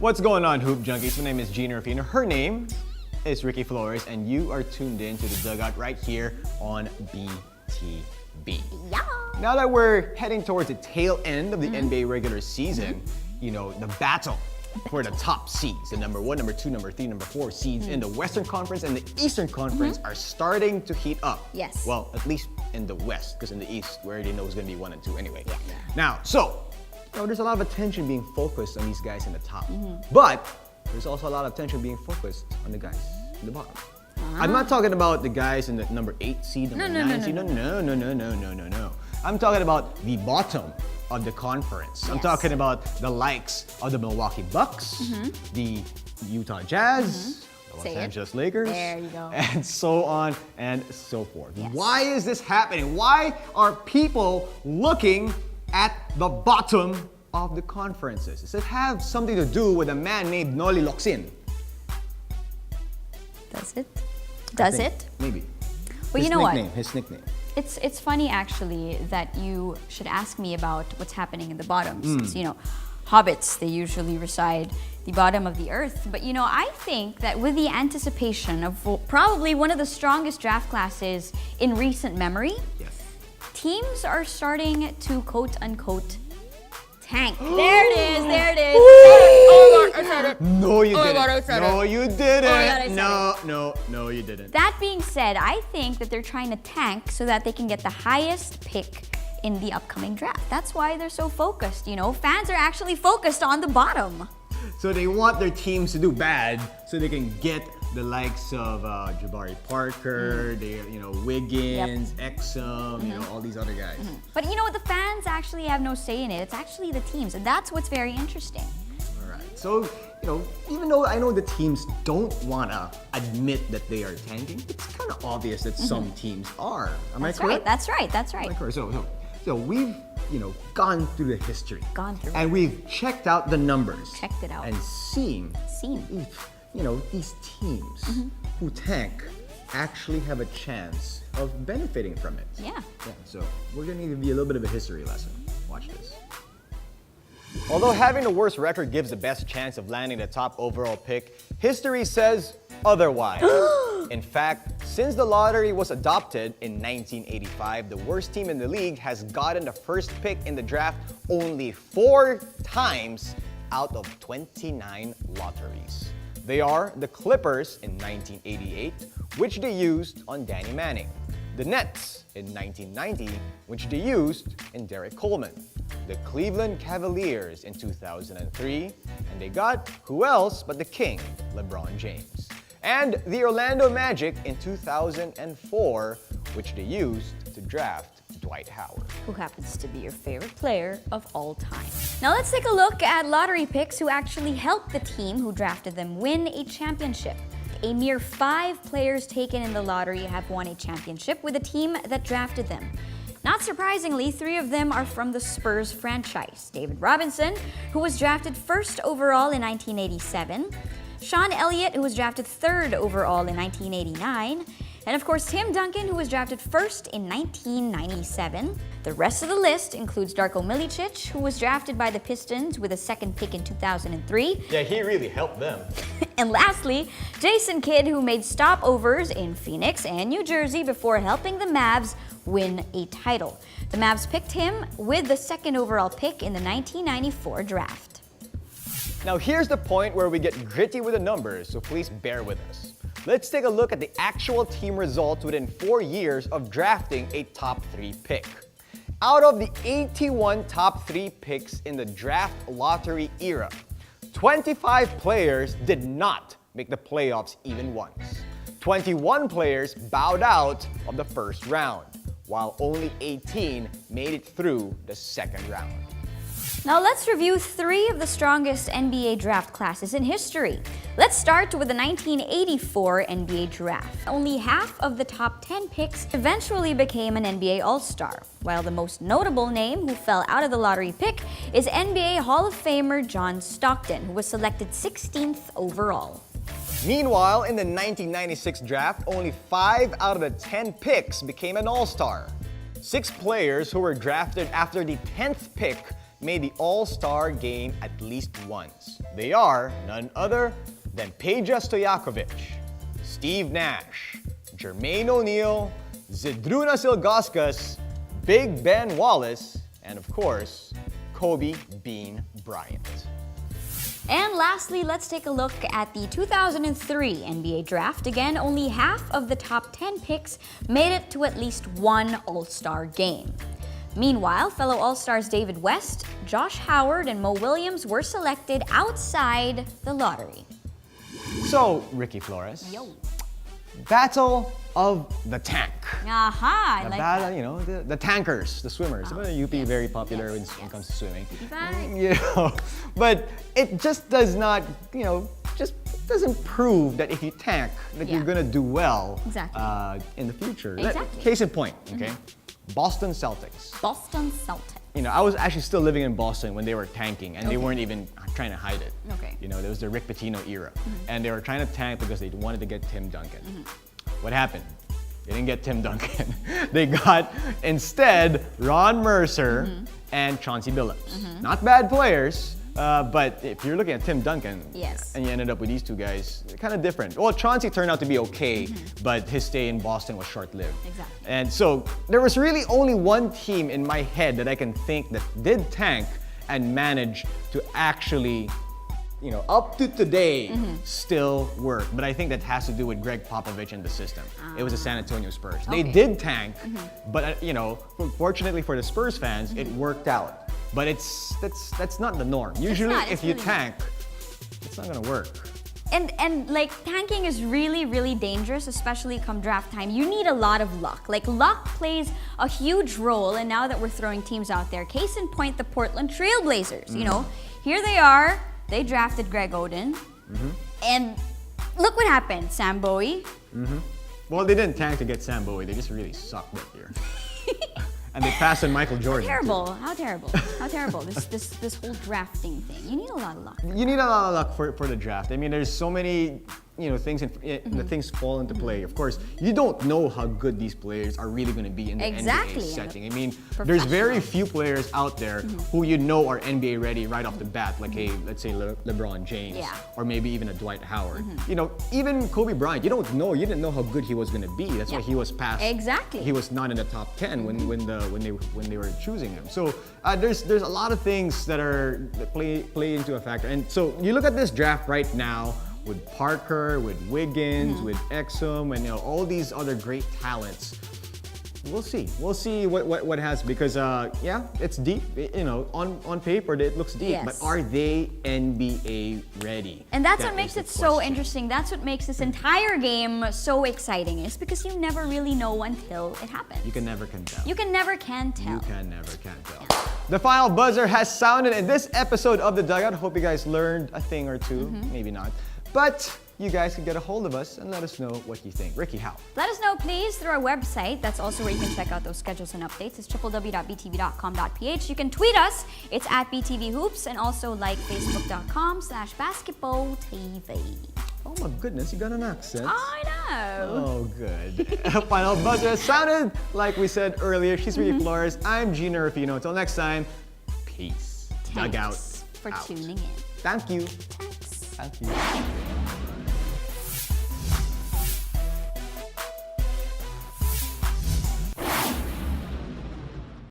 What's going on, Hoop Junkies? My name is Gina Rufino. Her name is Ricky Flores, and you are tuned in to the Dugout right here on BTV. Yeah. Now that we're heading towards the tail end of the NBA regular season, you know, the battle for the top seeds, the number 1, number 2, number 3, number 4 seeds in the Western Conference and the Eastern Conference are starting to heat up. Yes. Well, at least in the West, because in the East, we already know it's going to be 1 and 2 anyway. Yeah. Now, there's a lot of attention being focused on these guys in the top. But there's also a lot of attention being focused on the guys in the bottom. I'm not talking about the guys in the number 8 seed, number 9 seed. No. I'm talking about the bottom of the conference. I'm talking about the likes of the Milwaukee Bucks, the Utah Jazz, the Los Angeles Lakers, There you go. and so on and so forth. Yes. Why is this happening? Why are people looking at the bottom of the conferences? Does it have something to do with a man named Noli Locsin? Does it? Does it? Maybe. Well, you know what? His nickname. It's funny actually that you should ask me about what's happening in the bottoms. Since, you know, hobbits, they usually reside the bottom of the earth. But you know, I think that with the anticipation of probably one of the strongest draft classes in recent memory, teams are starting to quote unquote tank. There it is, there it is. Oh my God, I said it. No, you Oh my didn't. God, I said No, it. you didn't. Oh my God, I said No, you didn't. That being said, I think that they're trying to tank so that they can get the highest pick in the upcoming draft. That's why they're so focused, you know? Fans are actually focused on the bottom. So they want their teams to do bad so they can get the likes of Jabari Parker, Wiggins, Exum, you know, all these other guys. But you know what? The fans actually have no say in it. It's actually the teams, and that's what's very interesting. All right. So, you know, even though I know the teams don't want to admit that they are tanking, it's kind of obvious that some teams are. Am I correct? That's right. Am I correct? So we've, gone through the history. Gone through and it. we've checked out the numbers. Checked it out. And seen if, these teams who tank actually have a chance of benefiting from it. Yeah. So we're gonna give you a little bit of a history lesson. Watch this. Although having the worst record gives the best chance of landing the top overall pick, history says otherwise. In fact, since the lottery was adopted in 1985, the worst team in the league has gotten the first pick in the draft only 4 times out of 29 lotteries. They are the Clippers in 1988, which they used on Danny Manning. The Nets in 1990, which they used in Derek Coleman. The Cleveland Cavaliers in 2003, and they got who else but the king, LeBron James. And the Orlando Magic in 2004, which they used to draft Dwight Howard. Who happens to be your favorite player of all time. Now let's take a look at lottery picks who actually helped the team who drafted them win a championship. A mere 5 players taken in the lottery have won a championship with the team that drafted them. Not surprisingly, 3 of them are from the Spurs franchise. David Robinson, who was drafted 1st overall in 1987, Sean Elliott, who was drafted 3rd overall in 1989, and of course Tim Duncan, who was drafted 1st in 1997. The rest of the list includes Darko Milicic, who was drafted by the Pistons with a 2nd pick in 2003. Yeah, he really helped them. And lastly, Jason Kidd, who made stopovers in Phoenix and New Jersey before helping the Mavs win a title. The Mavs picked him with the 2nd overall pick in the 1994 draft. Now here's the point where we get gritty with the numbers, so please bear with us. Let's take a look at the actual team results within 4 years of drafting a top 3 pick. Out of the 81 top 3 picks in the draft lottery era, 25 players did not make the playoffs even once. 21 players bowed out of the first round, while only 18 made it through the second round. Now let's review 3 of the strongest NBA draft classes in history. Let's start with the 1984 NBA draft. Only half of the top 10 picks eventually became an NBA All-Star, while the most notable name who fell out of the lottery pick is NBA Hall of Famer John Stockton, who was selected 16th overall. Meanwhile, in the 1996 draft, only 5 out of the 10 picks became an All-Star. 6 players who were drafted after the 10th pick made the All-Star game at least once. They are none other than Peja Stojakovic, Steve Nash, Jermaine O'Neal, Zydrunas Ilgauskas, Big Ben Wallace, and of course, Kobe Bean Bryant. And lastly, let's take a look at the 2003 NBA Draft. Again, only half of the top 10 picks made it to at least one All-Star game. Meanwhile, fellow All-Stars David West, Josh Howard, and Mo Williams were selected outside the lottery. So, Ricky Flores, Yo. Battle of the Tank. Aha, I The like battle, that. you know, the tankers, the swimmers. UP very popular when it comes to swimming. Fine. You know, but it just does not, you know, just doesn't prove that if you tank that Yeah. you're gonna do well Exactly. in the future. Exactly. Case in point, okay? Boston Celtics. Boston Celtics. You know, I was actually still living in Boston when they were tanking, and they weren't even trying to hide it. Okay. You know, there was the Rick Pitino era, and they were trying to tank because they wanted to get Tim Duncan. What happened? They didn't get Tim Duncan. They got instead Ron Mercer and Chauncey Billups. Not bad players, but if you're looking at Tim Duncan, Yes. and you ended up with these two guys, kind of different. Well, Chauncey turned out to be okay, but his stay in Boston was short-lived. Exactly. And so there was really only one team in my head that I can think that did tank and managed to actually, you know, up to today, still work. But I think that has to do with Greg Popovich and the system. It was the San Antonio Spurs. They Okay. did tank, but you know, fortunately for the Spurs fans, it worked out. But that's not the norm. Usually, not, it's if you really tank, it's not gonna work. And like tanking is really, really dangerous, especially come draft time. You need a lot of luck. Like luck plays a huge role, and now that we're throwing teams out there, case in point, the Portland Trailblazers. You know, here they are. They drafted Greg Oden, and look what happened. Sam Bowie. Well, they didn't tank to get Sam Bowie. They just really sucked that year. And they passed on Michael Jordan. Terrible. How terrible. How terrible. This whole drafting thing. You need a lot of luck. You need a lot of luck for the draft. I mean, there's so many, you know, things the things fall into play. Of course, you don't know how good these players are really going to be in the Exactly. NBA setting. I mean, there's very few players out there who you know are NBA ready right off the bat, like a, let's say, LeBron James, Yeah. or maybe even a Dwight Howard. You know, even Kobe Bryant. You didn't know how good he was going to be. That's why Yeah. he was passed. Exactly. He was not in the top 10 when they were choosing him. So there's a lot of things that play into a factor. And so you look at this draft right now with Parker, with Wiggins, with Exum, and you know all these other great talents. We'll see. We'll see what has, because yeah, it's deep. You know, on paper it looks deep, Yes. but are they NBA ready? And that's That what makes is the it so question. interesting. That's what makes this entire game so exciting, is because you never really know until it happens. You can never can tell. You can never can tell. You can never can tell. The final buzzer has sounded in this episode of The Dugout. Hope you guys learned a thing or two, maybe not. But you guys can get a hold of us and let us know what you think. Ricky, how? Let us know, please, through our website. That's also where you can check out those schedules and updates. It's www.btv.com.ph. You can tweet us. It's at BTV Hoops, and also like facebook.com/basketballtv. Oh my goodness, you got an accent. I know. Oh, good. Final buzzer has sounded like we said earlier. She's Ricky Flores. I'm Gina Rufino. Until next time, peace. Dugout Thanks for out. tuning in. Thank you. Thanks. Thank you.